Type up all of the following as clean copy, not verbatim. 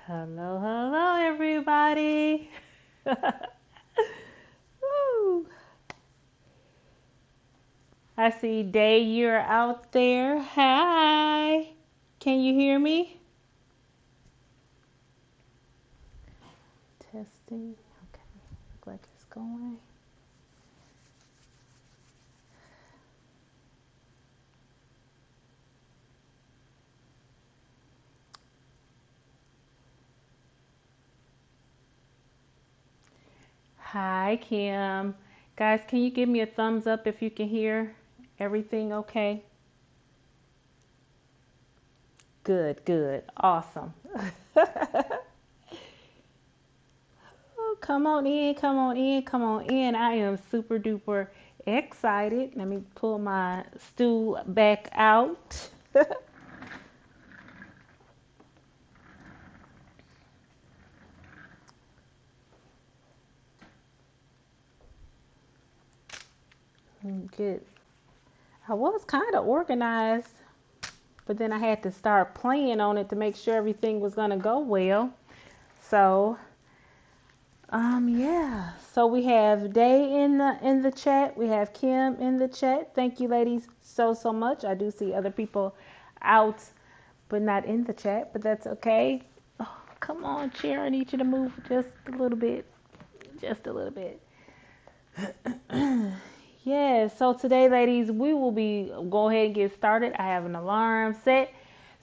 Hello, hello, everybody. Woo. I see Day, you're out there. Hi. Can you hear me? Testing. Okay. Look like it's going. Hi, Kim. Guys, can you give me a thumbs up if you can hear everything okay? Good, good. Awesome. Oh, come on in, come on in, come on in. I am super duper excited. Let me pull my stool back out. Good. I was kind of organized, but then I had to start playing on it to make sure everything was gonna go well. So, yeah. So we have Day in the chat. We have Kim in the chat. Thank you, ladies, so much. I do see other people out, but not in the chat. But that's okay. Oh, come on, Chair. I need you to move just a little bit. Just a little bit. Yeah, so today, ladies, we will be go ahead and get started. I have an alarm set,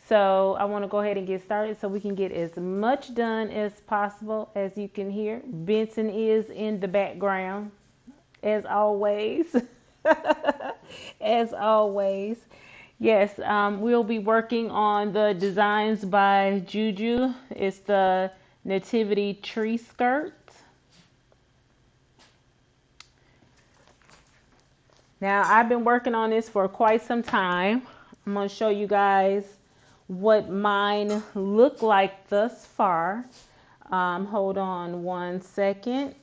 so I want to go ahead and get started so we can get as much done as possible. As you can hear, Benson is in the background, as always. As always. Yes, we'll be working on the designs by Juju. It's the Nativity Tree Skirt. Now, I've been working on this for quite some time. I'm going to show you guys what mine look like thus far. Hold on one second.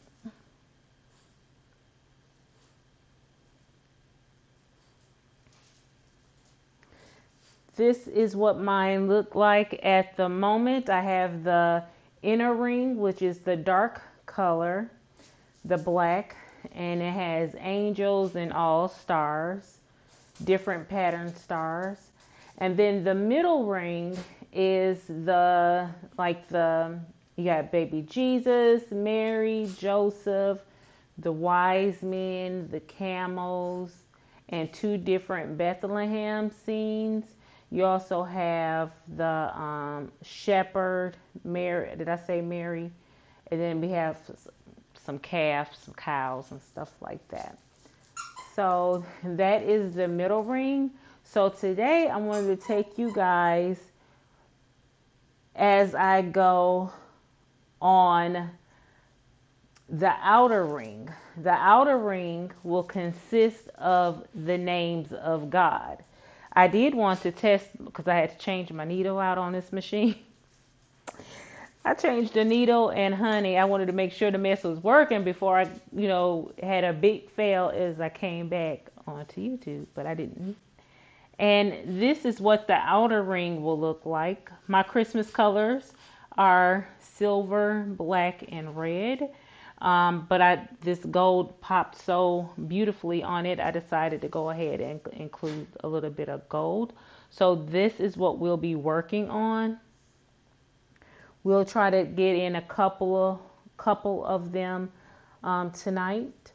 This is what mine look like at the moment. I have the inner ring, which is the dark color, the black, and it has angels and all stars, different pattern stars. And then the middle ring is the you got baby Jesus, Mary, Joseph, the wise men, the camels, and two different Bethlehem scenes. You also have the shepherd, Mary. Did I say Mary? And then we have some calves, some cows, and stuff like that. So that is the middle ring. So today I wanted to take you guys as I go on the outer ring. The outer ring will consist of the names of God. I did want to test because I had to change my needle out on this machine. I changed the needle and honey, I wanted to make sure the mess was working before I, had a big fail as I came back onto YouTube, but I didn't. And this is what the outer ring will look like. My Christmas colors are silver, black, and red. But this gold popped so beautifully on it, I decided to go ahead and include a little bit of gold. So this is what we'll be working on. We'll try to get in a couple of them tonight.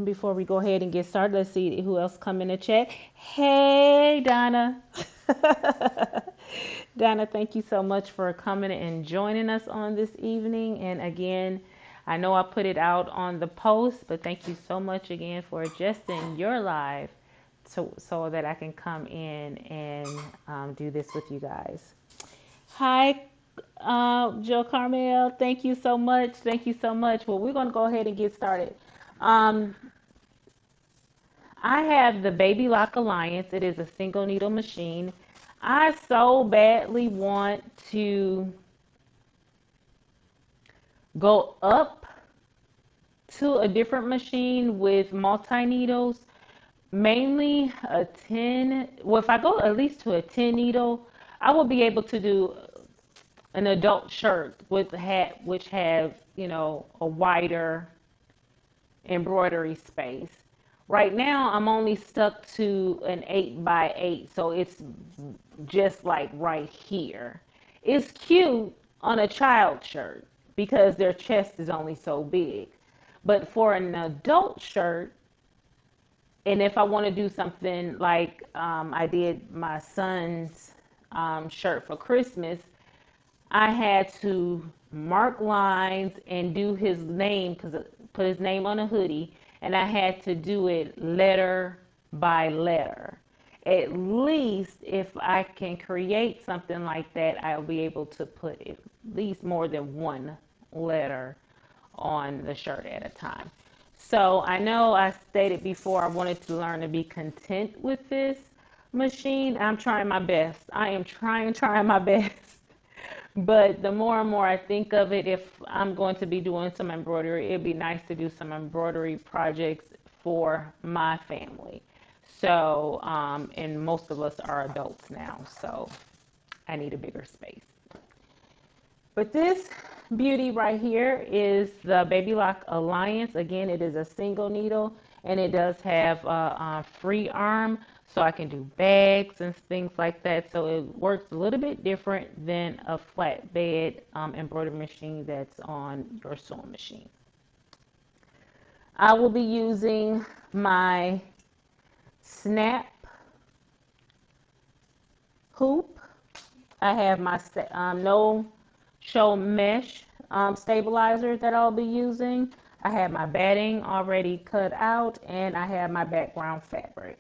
Before we go ahead and get started, let's see who else come in the chat. Hey, Donna. Donna, thank you so much for coming and joining us on this evening. And again, I know I put it out on the post, but thank you so much again for adjusting your live so that I can come in and do this with you guys. Hi, Joe Carmel. Thank you so much. Thank you so much. Well, we're going to go ahead and get started. Um, I have the Baby Lock Alliance. It is a single needle machine. I so badly want to go up to a different machine with multi needles, mainly a 10. Well, if I go at least to a 10 needle, I will be able to do an adult shirt with a hat which have, you know, a wider embroidery space. Right now, I'm only stuck to an 8 by 8, so it's just like right here. It's cute on a child shirt because their chest is only so big. But for an adult shirt, and if I want to do something like I did my son's shirt for Christmas, I had to mark lines and do his name, because put his name on a hoodie, and I had to do it letter by letter. At least if I can create something like that, I'll be able to put at least more than one letter on the shirt at a time. So I know I stated before I wanted to learn to be content with this machine. I'm trying my best. I am trying my best. But the more and more I think of it, if I'm going to be doing some embroidery, it'd be nice to do some embroidery projects for my family. So, and most of us are adults now, so I need a bigger space. But this beauty right here is the Baby Lock Alliance. Again, it is a single needle, and it does have a free arm, so I can do bags and things like that. So it works a little bit different than a flatbed embroidery machine that's on your sewing machine. I will be using my snap hoop. I have my no show mesh stabilizer that I'll be using. I have my batting already cut out, and I have my background fabric.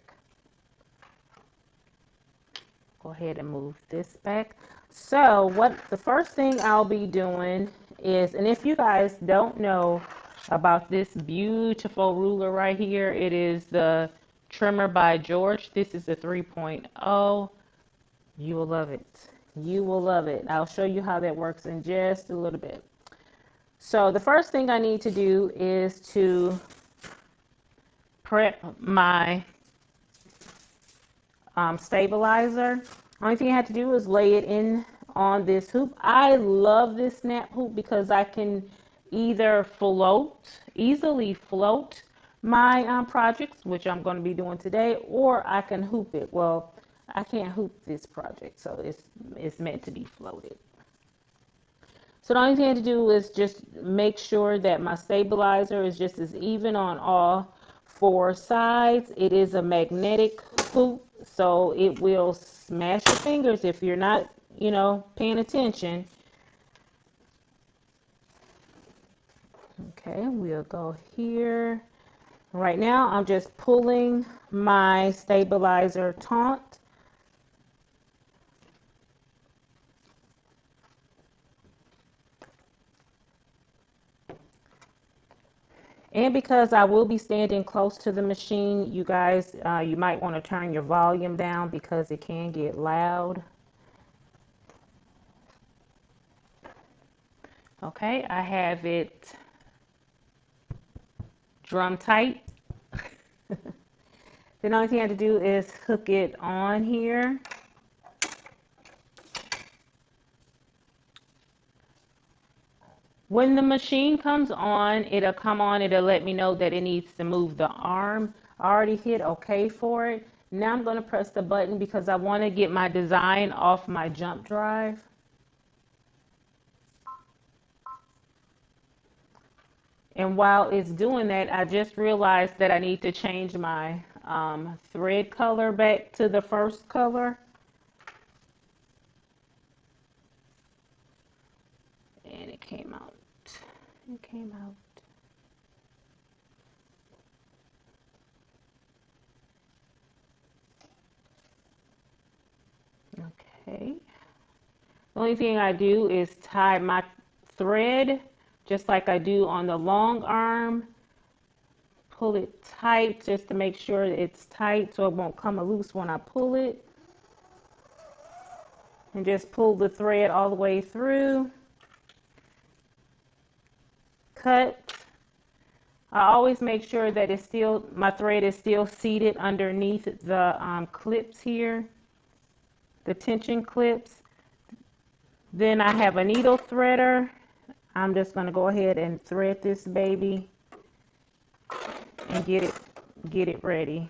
Go ahead and move this back. So what the first thing I'll be doing is, and if you guys don't know about this beautiful ruler right here, it is the Trimmer by George. This is the 3.0. You will love it. You will love it. I'll show you how that works in just a little bit. So the first thing I need to do is to prep my stabilizer. Only thing I have to do is lay it in on this hoop. I love this snap hoop because I can either easily float my projects, which I'm going to be doing today, or I can hoop it. Well, I can't hoop this project, so it's meant to be floated. So the only thing I have to do is just make sure that my stabilizer is just as even on all four sides. It is a magnetic hoop, so it will smash your fingers if you're not, you know, paying attention. Okay, we'll go here. Right now, I'm just pulling my stabilizer taut. And because I will be standing close to the machine, you guys, you might want to turn your volume down because it can get loud. Okay, I have it drum tight. The only thing I have to do is hook it on here. When the machine comes on, it'll let me know that it needs to move the arm. I already hit OK for it. Now I'm going to press the button because I want to get my design off my jump drive. And while it's doing that, I just realized that I need to change my thread color back to the first color. And it came out. It came out. Okay. The only thing I do is tie my thread just like I do on the long arm. Pull it tight just to make sure it's tight so it won't come loose when I pull it. And just pull the thread all the way through. Cut. I always make sure that my thread is still seated underneath the clips here, the tension clips. Then I have a needle threader. I'm just going to go ahead and thread this baby and get it ready.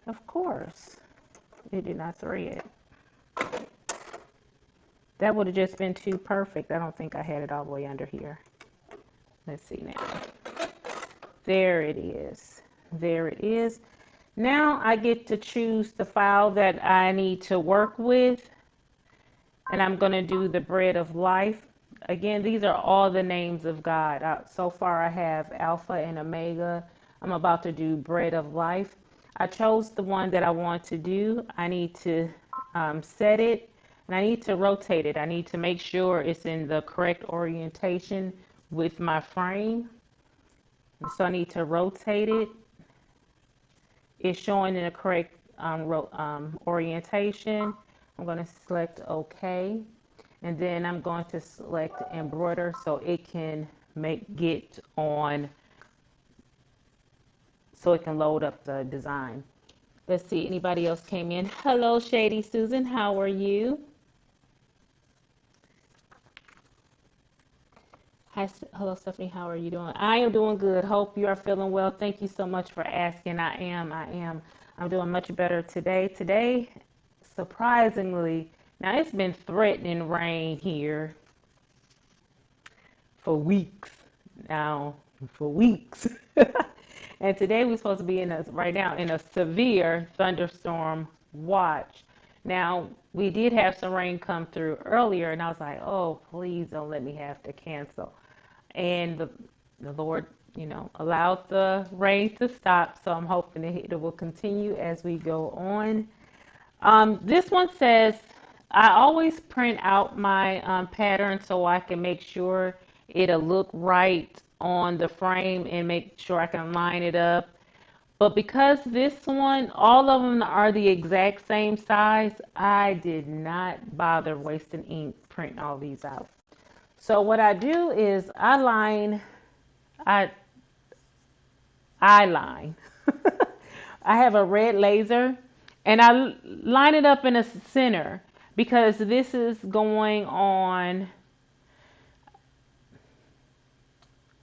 Of course, it did not thread. That would have just been too perfect. I don't think I had it all the way under here. Let's see now. There it is. There it is. Now I get to choose the file that I need to work with. And I'm going to do the bread of life. Again, these are all the names of God. So far I have Alpha and Omega. I'm about to do bread of life. I chose the one that I want to do. I need to set it. And I need to rotate it. I need to make sure it's in the correct orientation with my frame. So I need to rotate it. It's showing in the correct orientation. I'm going to select OK. And then I'm going to select embroider so it can get on, so it can load up the design. Let's see, anybody else came in. Hello, Shady Susan. How are you? Hi, hello, Stephanie. How are you doing? I am doing good. Hope you are feeling well. Thank you so much for asking. I am. I'm doing much better today. Today, surprisingly, now it's been threatening rain here for weeks now, for weeks. And today we're supposed to be right now in a severe thunderstorm watch. Now, we did have some rain come through earlier, and I was like, oh, please don't let me have to cancel. And the Lord, allowed the rain to stop, so I'm hoping it will continue as we go on. This one says, I always print out my pattern so I can make sure it'll look right on the frame and make sure I can line it up. But because this one, all of them are the exact same size, I did not bother wasting ink printing all these out. So what I do is I line. I have a red laser and I line it up in the center because this is going on,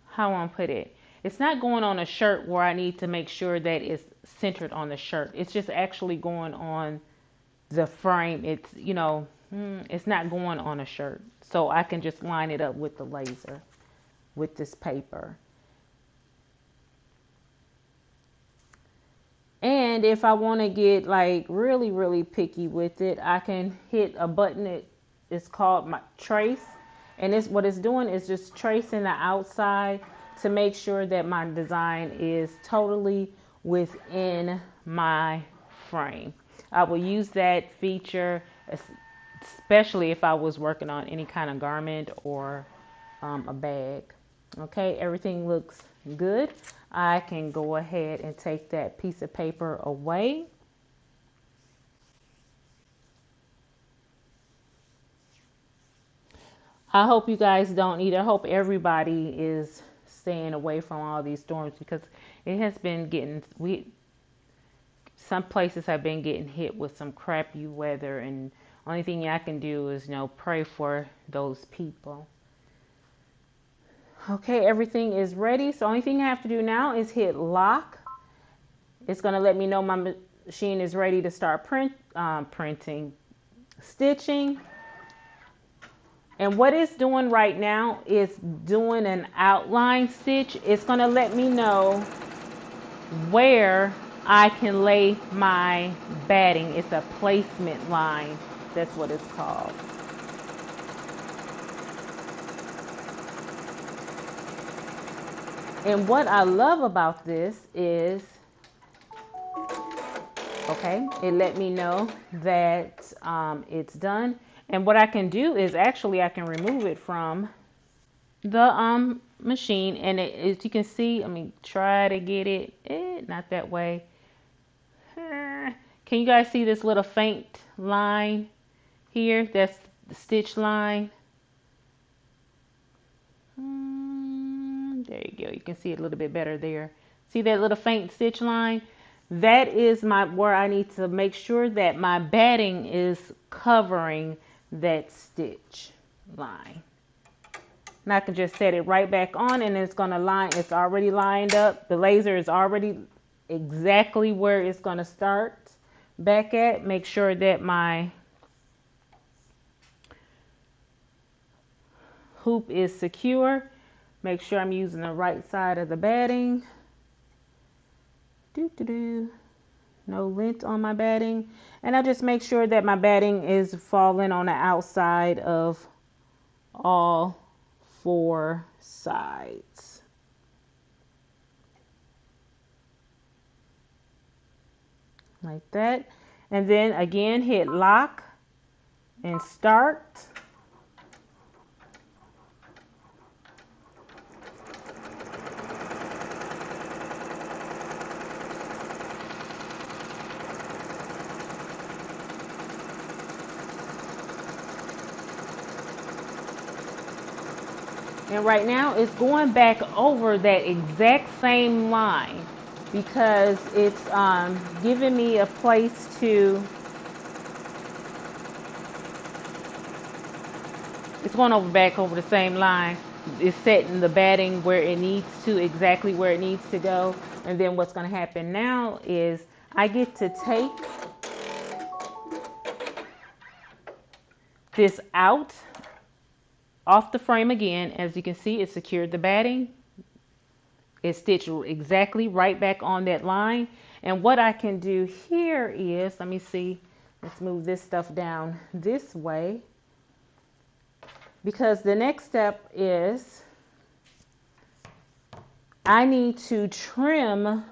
how I put it. It's not going on a shirt where I need to make sure that it's centered on the shirt. It's just actually going on the frame. It's not going on a shirt. So I can just line it up with the laser with this paper. And if I want to get like really, really picky with it, I can hit a button. It's called my trace. And what it's doing is just tracing the outside to make sure that my design is totally within my frame. I will use that feature, especially if I was working on any kind of garment or a bag. Okay, everything looks good. I can go ahead and take that piece of paper away. I hope you guys don't either. I hope everybody is staying away from all these storms because it has been some places have been getting hit with some crappy weather, and only thing I can do is pray for those people. Okay, everything is ready. So only thing I have to do now is hit lock. It's going to let me know my machine is ready to start stitching. And what it's doing right now is doing an outline stitch. It's going to let me know where I can lay my batting. It's a placement line. That's what it's called. And what I love about this is, okay, it let me know that it's done. And what I can do is actually I can remove it from the machine. And as you can see, let me try to get it, not that way. Can you guys see this little faint line here? That's the stitch line. There you go. You can see it a little bit better there. See that little faint stitch line? That is where I need to make sure that my batting is covering that stitch line. And I can just set it right back on, and it's going to line, it's already lined up. The laser is already exactly where it's going to start back at. Make sure that my hoop is secure. Make sure I'm using the right side of the batting. No lint on my batting. And I just make sure that my batting is falling on the outside of all 4 sides. Like that. And then again, hit lock and start. And right now it's going back over that exact same line because it's giving me a place to, it's going over back over the same line. It's setting the batting where it needs to, exactly where it needs to go. And then what's going to happen now is I get to take this out off the frame again. As you can see, it secured the batting. It's stitched exactly right back on that line. And what I can do here is, let me see, let's move this stuff down this way. Because the next step is I need to trim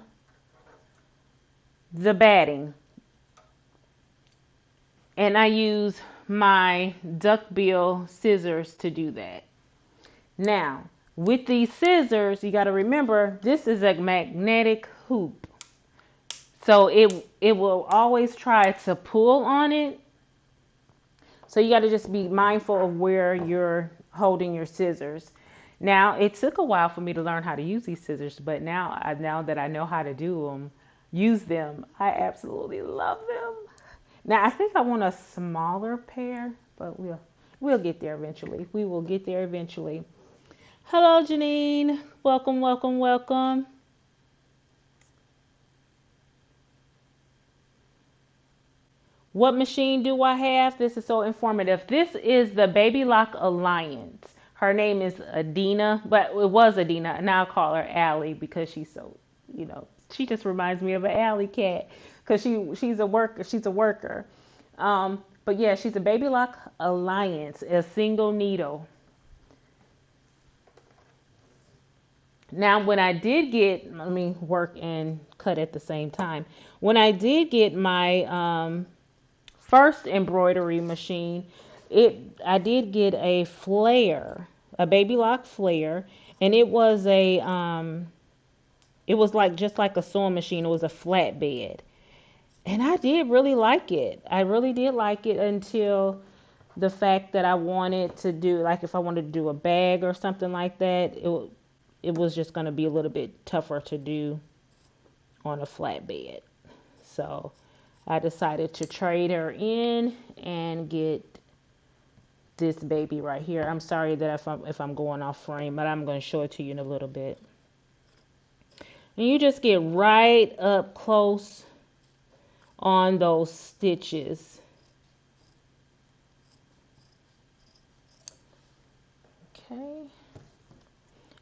the batting. And I use my duckbill scissors to do that. Now, with these scissors, you got to remember, this is a magnetic hoop. So it will always try to pull on it. So you got to just be mindful of where you're holding your scissors. Now, it took a while for me to learn how to use these scissors, but now that I know how to use them, I absolutely love them. Now, I think I want a smaller pair, but we'll get there eventually. We will get there eventually. Hello, Janine. Welcome, welcome, welcome. What machine do I have? This is so informative. This is the Baby Lock Alliance. Her name is Adina, but it was Adina. Now I call her Allie because she's so, she just reminds me of an alley cat because she's a worker. She's a worker. But yeah, she's a Baby Lock Alliance, a single needle. Now, when I did get, let me work and cut at the same time. When I did get my first embroidery machine, I did get a flare, a Baby Lock flare, and it was it was like just like a sewing machine. It was a flatbed, and I did really like it. I really did like it until the fact that I wanted to do, like if I wanted to do a bag or something like that, it was just going to be a little bit tougher to do on a flatbed. So I decided to trade her in and get this baby right here. I'm sorry that if I'm going off frame, but I'm going to show it to you in a little bit. And you just get right up close on those stitches. Okay.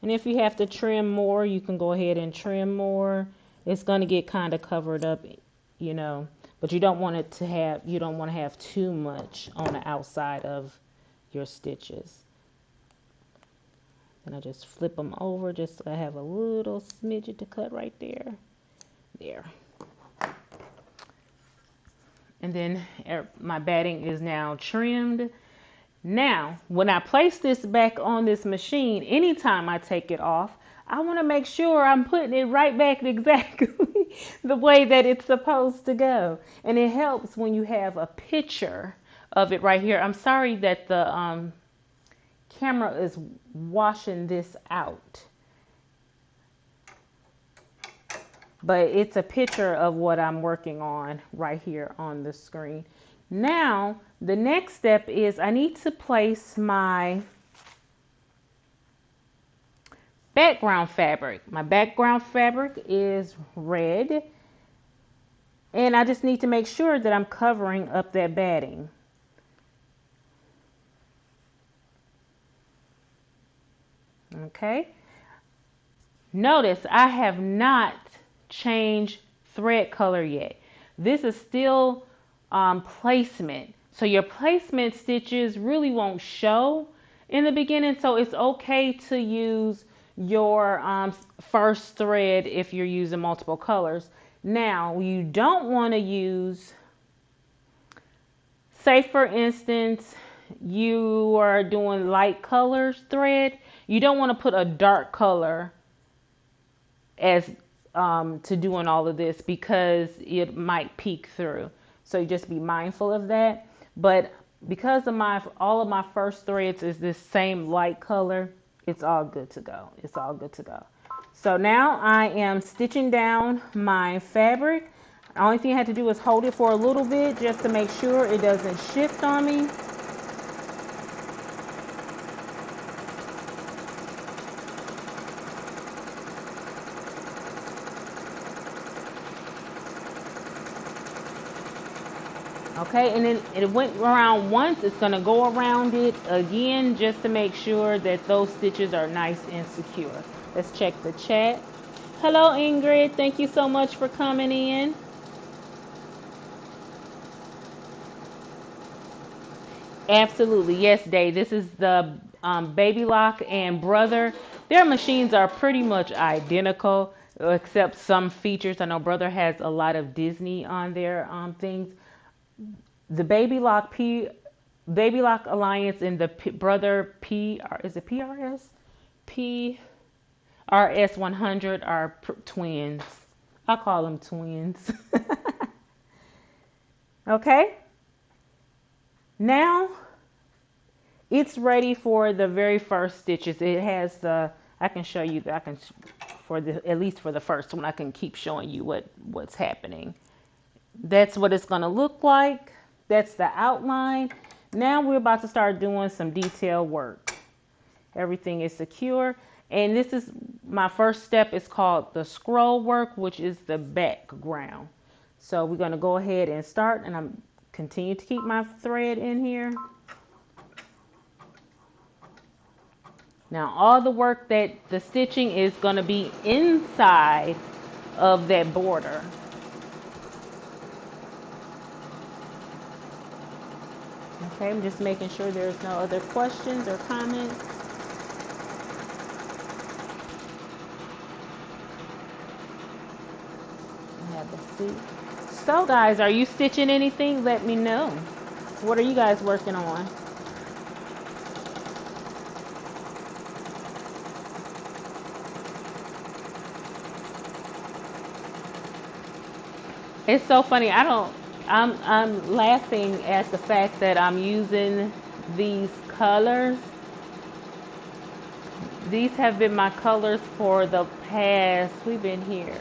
And if you have to trim more, you can go ahead and trim more. It's going to get kind of covered up, but you don't want to have too much on the outside of your stitches. And I just flip them over just so I have a little smidget to cut right there. There. And then my batting is now trimmed. Now, when I place this back on this machine, anytime I take it off, I want to make sure I'm putting it right back exactly the way that it's supposed to go. And it helps when you have a picture of it right here. I'm sorry that the camera is washing this out, but it's a picture of what I'm working on right here on the screen. Now, the next step is I need to place my background fabric. My background fabric is red, and I just need to make sure that I'm covering up that batting. Okay. Notice I have not changed thread color yet. This is still placement. So your placement stitches really won't show in the beginning. So it's okay to use your first thread if you're using multiple colors. Now, you don't want to use, say for instance, you are doing light colors thread. You don't want to put a dark color as to doing all of this because it might peek through. So you just be mindful of that. But because of all of my first threads is this same light color, it's all good to go. It's all good to go. So now I am stitching down my fabric. The only thing I had to do is hold it for a little bit just to make sure it doesn't shift on me. Okay, and then it went around once. It's going to go around it again just to make sure that those stitches are nice and secure. Let's check the chat. Hello, Ingrid. Thank you so much for coming in. Absolutely. Yes, Dave. This is the Baby Lock and Brother. Their machines are pretty much identical except some features. I know Brother has a lot of Disney on their things. The Baby Lock Alliance and the Brother is it PRS? PRS 100 are twins. I call them twins. Okay. Now it's ready for the very first stitches. It has the, I can show you that at least for the first one, I can keep showing you what's happening. That's what it's going to look like. That's the outline. Now we're about to start doing some detail work. Everything is secure. And this is my first step. It's called the scroll work, which is the background. So we're going to go ahead and start, and I'm continue to keep my thread in here. Now all the work that the stitching is going to be inside of that border. Okay, I'm just making sure there's no other questions or comments. Have a seat. So guys, are you stitching anything? Let me know. What are you guys working on? It's so funny. I'm laughing at the fact that I'm using these colors. These have been my colors for the past, we've been here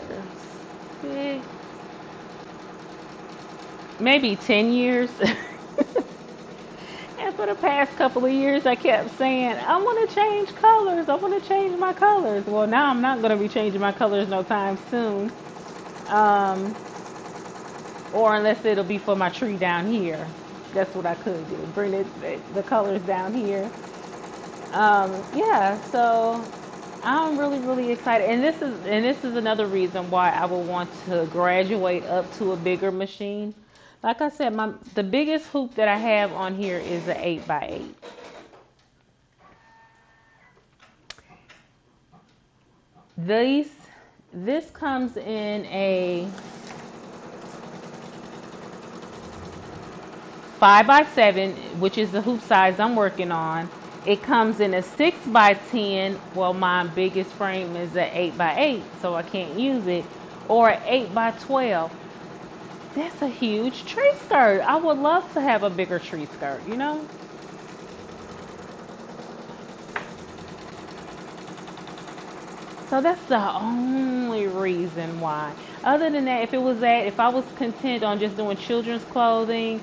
maybe 10 years. And for the past couple of years, I kept saying, I want to change colors. I want to change my colors. Well, now I'm not going to be changing my colors no time soon. Or unless it'll be for my tree down here. That's what I could do. Bring the colors down here. Yeah, so I'm really, really excited. And this is another reason why I would want to graduate up to a bigger machine. Like I said, the biggest hoop that I have on here is an 8x8. This comes in a 5x7, which is the hoop size I'm working on. It comes in a 6x10. Well, my biggest frame is an 8x8, so I can't use it. Or an 8x12. That's a huge tree skirt. I would love to have a bigger tree skirt, you know? So that's the only reason why. Other than that, if I was content on just doing children's clothing,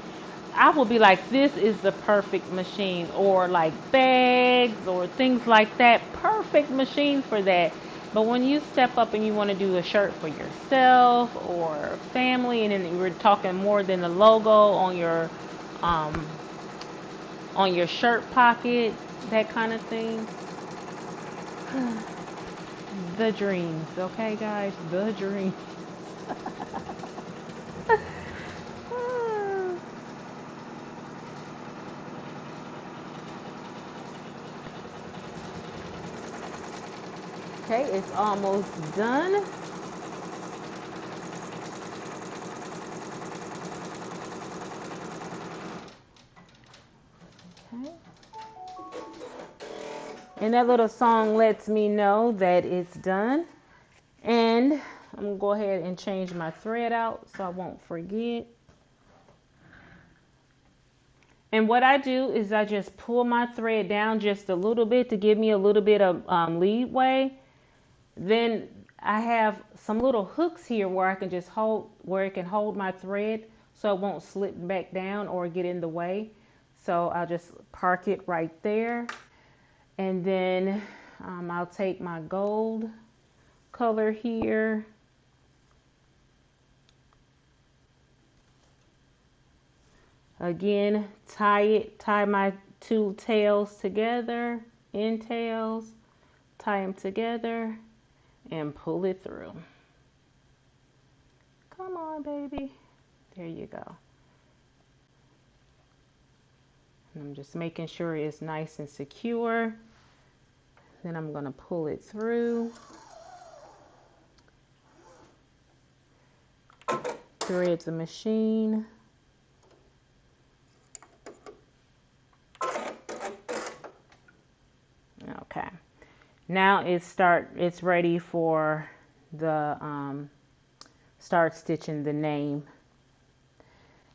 I will be like, this is the perfect machine, or like bags or things like that. Perfect machine for that. But when you step up and you want to do a shirt for yourself or family, and then we're talking more than the logo um, on your shirt pocket, that kind of thing. The dreams, okay, guys, the dreams. Okay, it's almost done. Okay. And that little song lets me know that it's done. And I'm going to go ahead and change my thread out so I won't forget. And what I do is I just pull my thread down just a little bit to give me a little bit of leeway. Then I have some little hooks here where I can just where it can hold my thread so it won't slip back down or get in the way. So I'll just park it right there. And then I'll take my gold color here. Again, tie my two tails together, end tails, tie them together and pull it through. Come on, baby. There you go. And I'm just making sure it's nice and secure. Then I'm going to pull it through. Thread the machine. Okay. Now it's ready for the start stitching the name.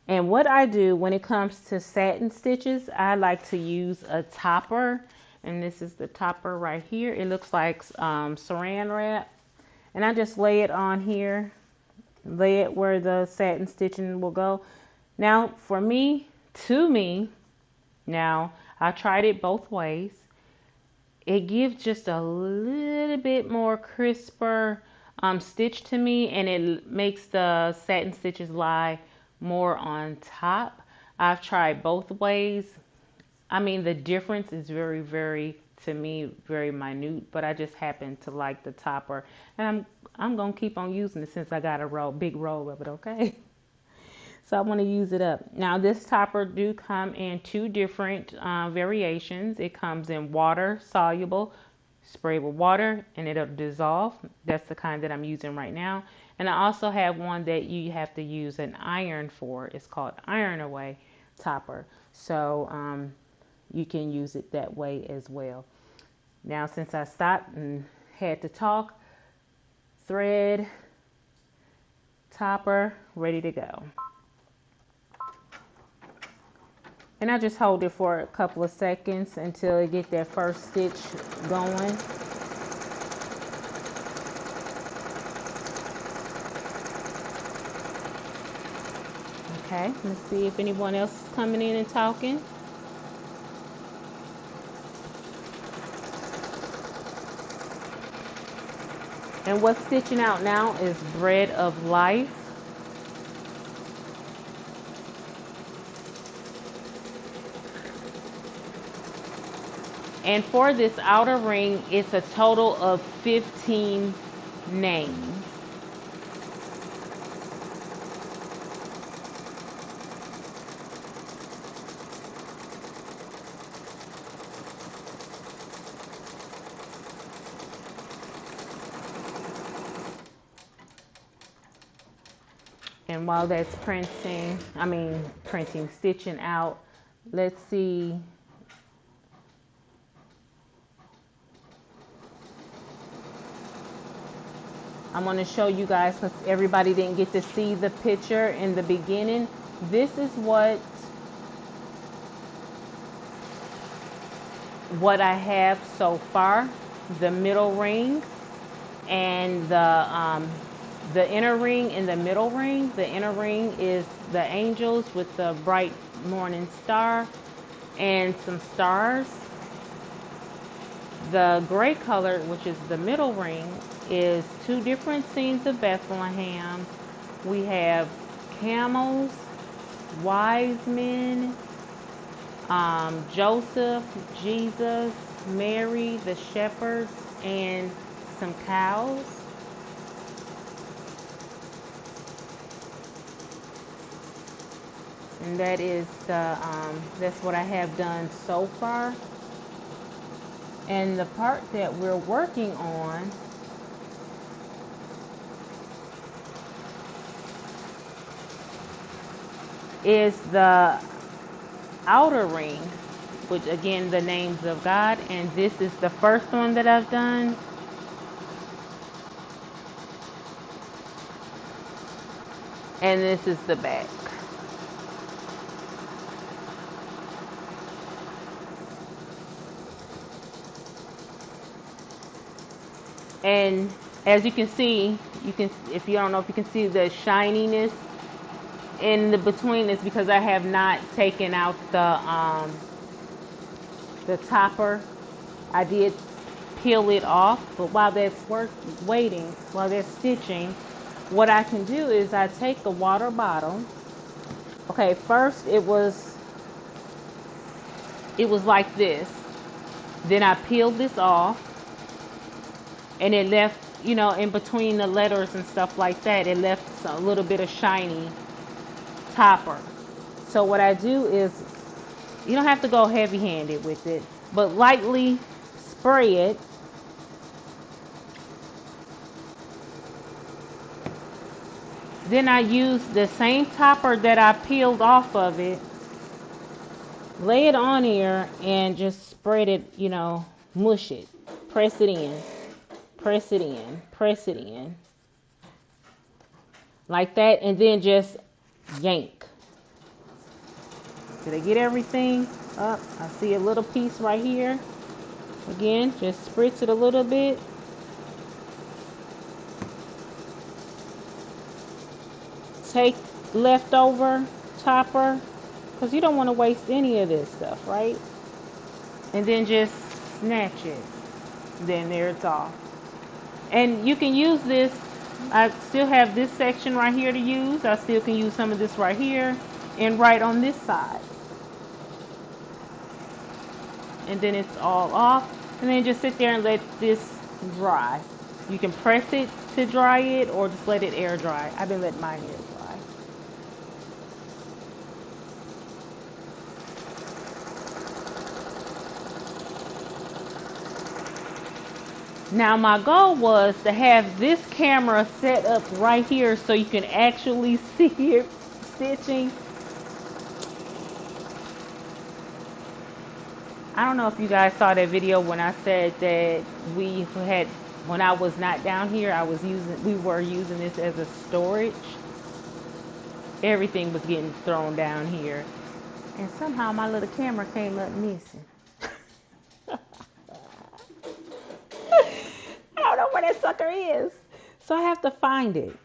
And what I do when it comes to satin stitches, I like to use a topper. And this is the topper right here. It looks like saran wrap. And I just lay it on here. Lay it where the satin stitching will go. Now, now I tried it both ways. It gives just a little bit more crisper stitch to me, and it makes the satin stitches lie more on top. I've tried both ways. I mean, the difference is very, very, to me, very minute, but I just happen to like the topper, and I'm gonna keep on using it since I got a big roll of it. Okay. So I want to use it up. Now this topper do come in two different variations. It comes in water soluble, spray with water and it'll dissolve. That's the kind that I'm using right now. And I also have one that you have to use an iron for. It's called Iron Away topper. So you can use it that way as well. Now since I stopped and had to talk, thread, topper, ready to go. And I just hold it for a couple of seconds until it get that first stitch going. Okay, let's see if anyone else is coming in and talking. And what's stitching out now is Bread of Life. And for this outer ring, it's a total of 15 names. And while that's stitching out, let's see. I'm going to show you guys because everybody didn't get to see the picture in the beginning. This is what I have so far. The middle ring and the the inner ring and the middle ring. The inner ring is the angels with the bright morning star and some stars. The gray color, which is the middle ring, is two different scenes of Bethlehem. We have camels, wise men, Joseph, Jesus, Mary, the shepherds, and some cows. And that is that's what I have done so far. And the part that we're working on is the outer ring, which again, the names of God. And this is the first one that I've done. And this is the back. And as you can see, if you don't know if you can see the shininess in the between, is because I have not taken out the topper. I did peel it off, but while that's while they're stitching, what I can do is I take the water bottle. Okay, first it was like this. Then I peeled this off, and it left, in between the letters and stuff like that, it left a little bit of shiny topper. So what I do is, you don't have to go heavy-handed with it, but lightly spray it. Then I use the same topper that I peeled off of it, lay it on here, and just spread it, mush it, press it in, press it in, press it in, like that, and then just yank. Did I get everything up? I see a little piece right here. Again, just spritz it a little bit. Take leftover topper, because you don't want to waste any of this stuff, right? And then just snatch it. Then there it's off. And you can use this. I still have this section right here to use. I still can use some of this right here and right on this side. And then it's all off. And then just sit there and let this dry. You can press it to dry it or just let it air dry. I've been letting mine air dry. Now my goal was to have this camera set up right here so you can actually see it stitching. I don't know if you guys saw that video when I said that when I was not down here, we were using this as a storage. Everything was getting thrown down here. And somehow my little camera came up missing. I don't know where that sucker is. So I have to find it.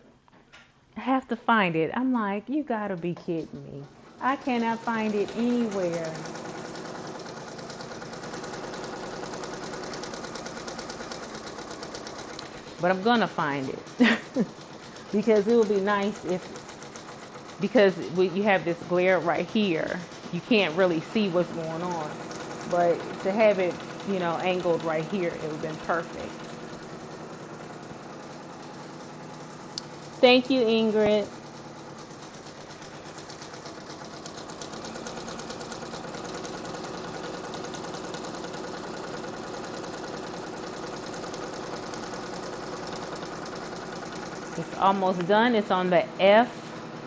I'm like, you gotta be kidding me. I cannot find it anywhere. But I'm gonna find it. Because it would be nice because you have this glare right here, you can't really see what's going on. But to have it, angled right here, it would have been perfect. Thank you, Ingrid. It's almost done. It's on the F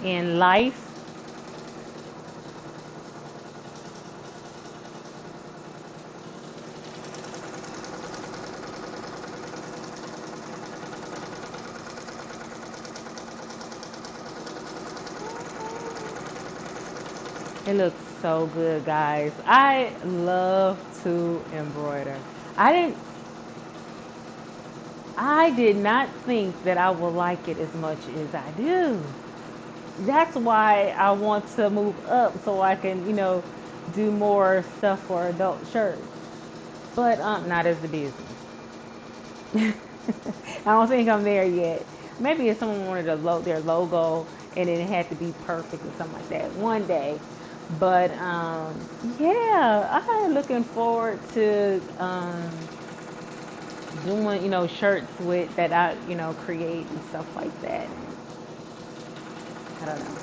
in life. It looks so good, guys. I I did not think that I would like it as much as I do. That's why I want to move up so I can, do more stuff for adult shirts. But not as a business. I don't think I'm there yet. Maybe if someone wanted to load their logo and it had to be perfect or something like that one day. But yeah, I'm looking forward to doing, shirts with that I, create and stuff like that. I don't know.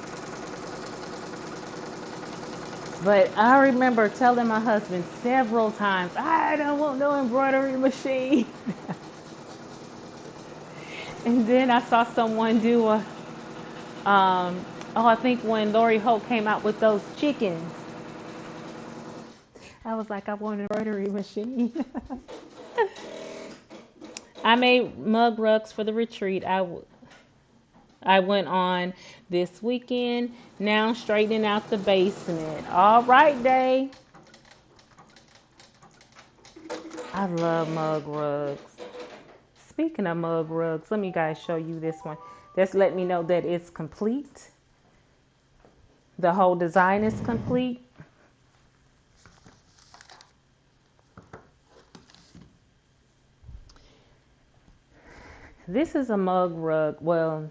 But I remember telling my husband several times, I don't want no embroidery machine. And then I saw someone do I think when Lori Holt came out with those chickens, I was like, I want an embroidery machine. I made mug rugs for the retreat. I went on this weekend. Now I'm straightening out the basement. All right, Day. I love mug rugs. Speaking of mug rugs, let me guys show you this one. Just let me know that it's complete. The whole design is complete. This is a mug rug. Well,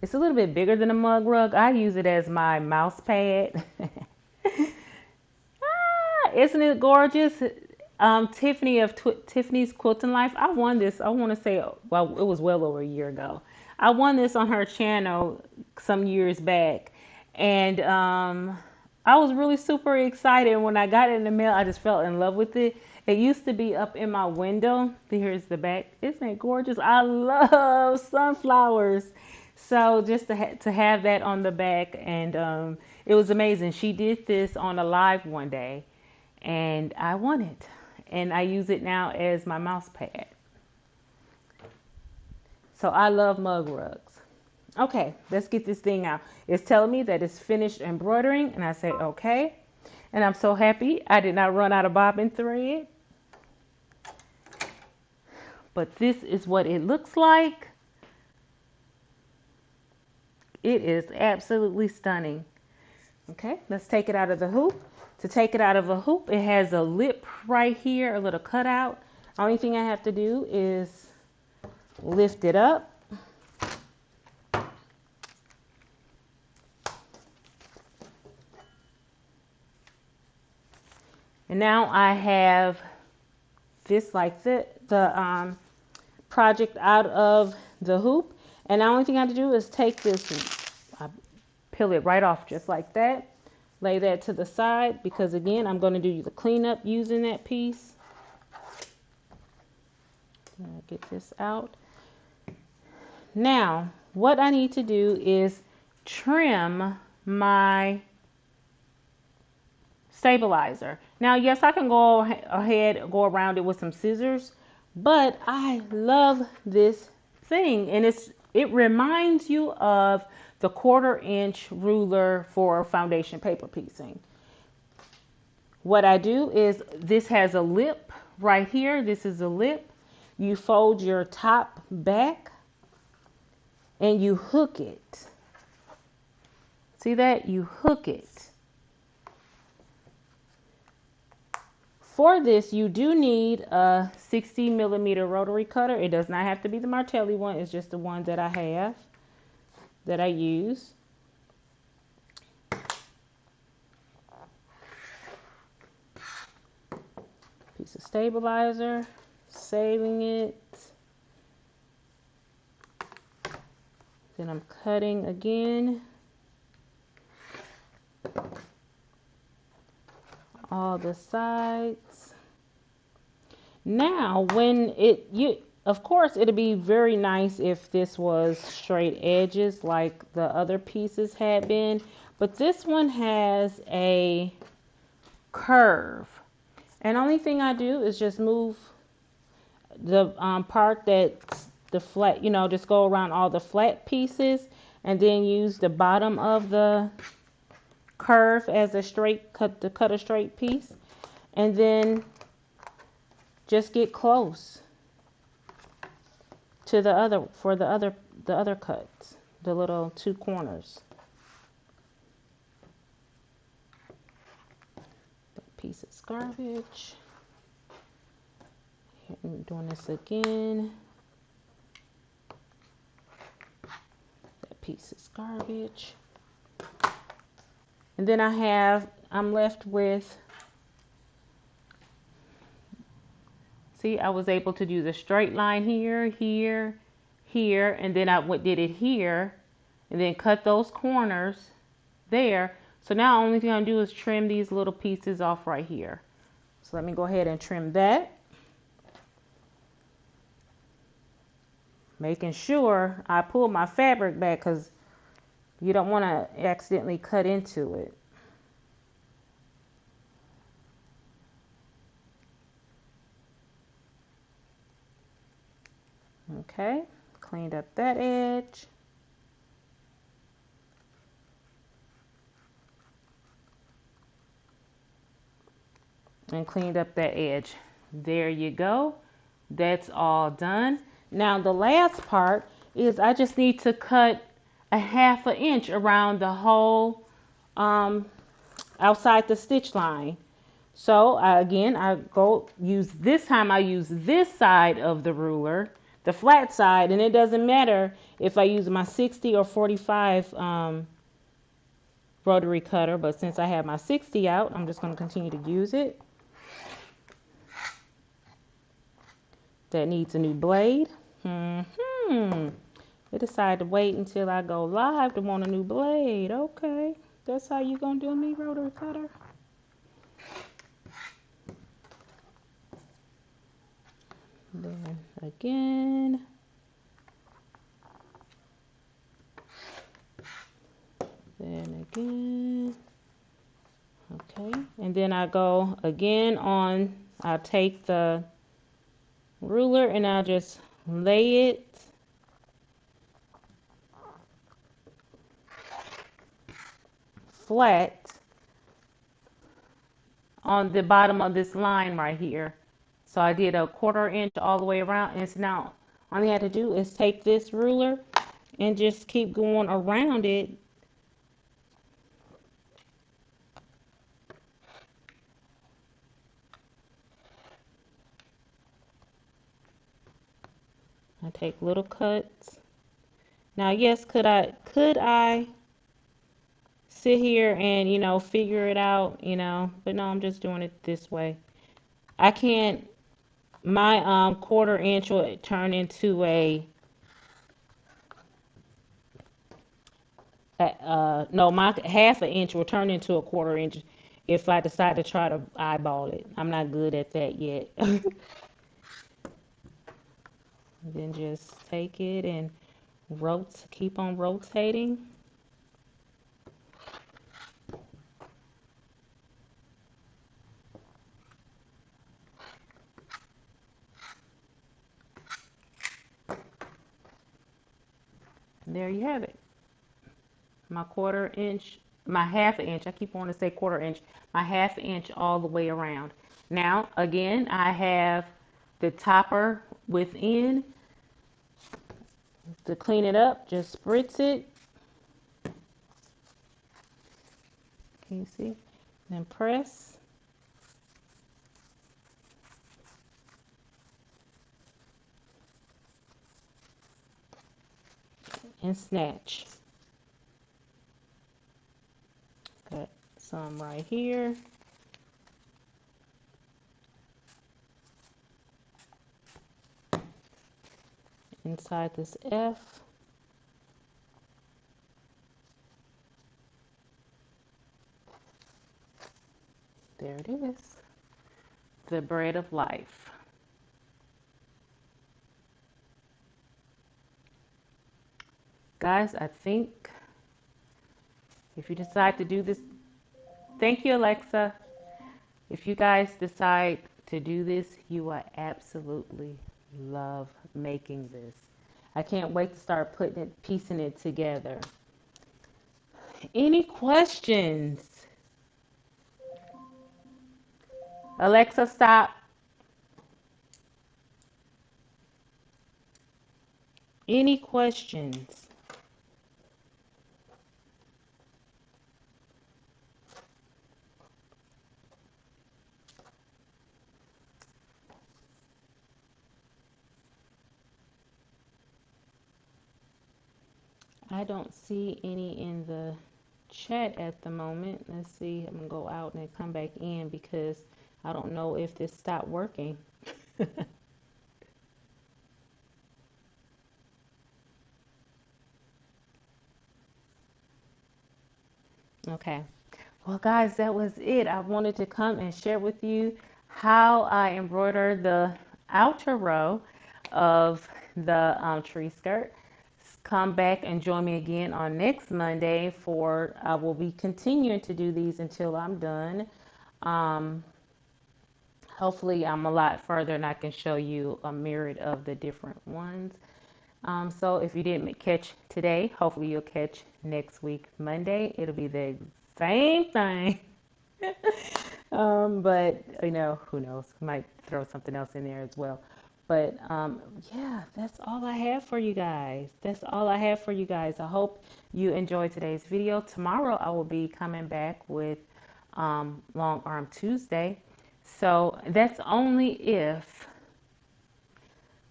it's a little bit bigger than a mug rug. I use it as my mouse pad. Isn't it gorgeous? Tiffany of Tiffany's Quilting Life. I won this. I want to say, well, it was well over a year ago. I won this on her channel some years back, and I was really super excited. When I got it in the mail, I just fell in love with it. It used to be up in my window. Here's the back. Isn't it gorgeous? I love sunflowers. So just to have that on the back, and it was amazing. She did this on a live one day, and I won it. And I use it now as my mouse pad. So I love mug rugs. Okay, let's get this thing out. It's telling me that it's finished embroidering, and I say okay. And I'm so happy I did not run out of bobbin thread. But this is what it looks like. It is absolutely stunning. Okay, let's take it out of the hoop. To take it out of a hoop, it has a lip right here, a little cutout. Only thing I have to do is lift it up. And now I have this like the project out of the hoop. And the only thing I have to do is take this and peel it right off just like that. Lay that to the side because again, I'm going to do the cleanup using that piece. Get this out. Now, what I need to do is trim my stabilizer. Now, yes, I can go ahead, go around it with some scissors, but I love this thing, and it reminds you of the 1/4-inch ruler for foundation paper piecing. What I do is this has a lip right here. This is a lip. You fold your top back and you hook it. See that? You hook it. For this, you do need a 60mm rotary cutter. It does not have to be the Martelli one. It's just the one that I have, that I use. Piece of stabilizer, saving it. Then I'm cutting again. All the sides. Now, when of course, it'd be very nice if this was straight edges like the other pieces had been, but this one has a curve. And only thing I do is just move the part that's the flat, just go around all the flat pieces and then use the bottom of the curve as a straight cut to cut a straight piece, and then just get close. to the other, for the other cuts, the little two corners. That piece is garbage. Here, I'm doing this again. That piece is garbage. And then I'm left with, see, I was able to do the straight line here, here, here, and then I did it here, and then cut those corners there. So now only thing I'm gonna do is trim these little pieces off right here. So let me go ahead and trim that. Making sure I pull my fabric back because you don't want to accidentally cut into it. Okay, cleaned up that edge. And cleaned up that edge. There you go. That's all done. Now the last part is I just need to cut a 1/2 inch around the whole outside the stitch line. So again, I use this side of the ruler, the flat side, and it doesn't matter if I use my 60 or 45 rotary cutter, but since I have my 60 out, I'm just going to continue to use it. That needs a new blade. They decided to wait until I go live to want a new blade. Okay, that's how you gonna do me, rotary cutter? Then again. Then again. Okay, and then I go again on, I'll take the ruler and I'll just lay it flat on the bottom of this line right here. So I did a 1/4 inch all the way around, and so now all you have to do is take this ruler and just keep going around it. I take little cuts. Now, yes, could I sit here and, figure it out, but no, I'm just doing it this way. I can't, my 1/4 inch will turn into no, my 1/2 inch will turn into a 1/4 inch if I decide to try to eyeball it. I'm not good at that yet. Then just take it and keep on rotating. There you have it. My 1/4 inch, my 1/2 inch, I keep wanting to say 1/4 inch, my 1/2 inch all the way around. Now, again, I have the topper within. To clean it up, just spritz it. Can you see? Then press. And snatch. Got some right here. Inside this F. There it is. The bread of life. Guys, I think if you decide to do this, thank you, Alexa. If you guys decide to do this, you will absolutely love making this. I can't wait to start piecing it together. Any questions? Alexa, stop. Any questions? I don't see any in the chat at the moment. Let's see. I'm gonna go out and come back in because I don't know if this stopped working. Okay. Well, guys, that was it. I wanted to come and share with you how I embroidered the outer row of the tree skirt. Come back and join me again on next Monday for I will be continuing to do these until I'm done. Um, Hopefully, I'm a lot further and I can show you a myriad of the different ones. So if you didn't catch today, hopefully you'll catch next week, Monday. It'll be the same thing. But who knows? Might throw something else in there as well. But yeah, that's all I have for you guys. That's all I have for you guys. I hope you enjoyed today's video. Tomorrow I will be coming back with Long Arm Tuesday. So that's only if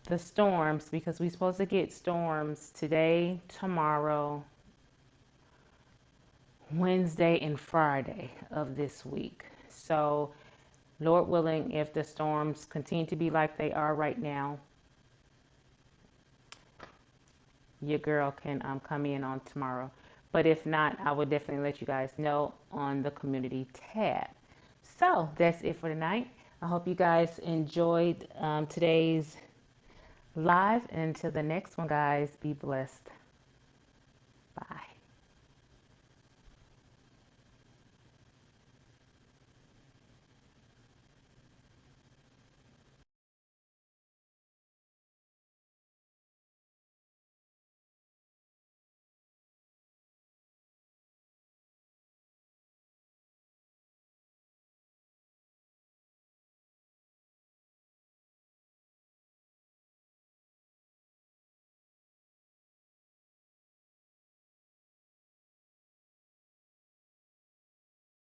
the storms, because we're supposed to get storms today, tomorrow, Wednesday, and Friday of this week. So, Lord willing, if the storms continue to be like they are right now, your girl can come in on tomorrow. But if not, I will definitely let you guys know on the community tab. So, that's it for tonight. I hope you guys enjoyed today's live. And until the next one, guys, be blessed.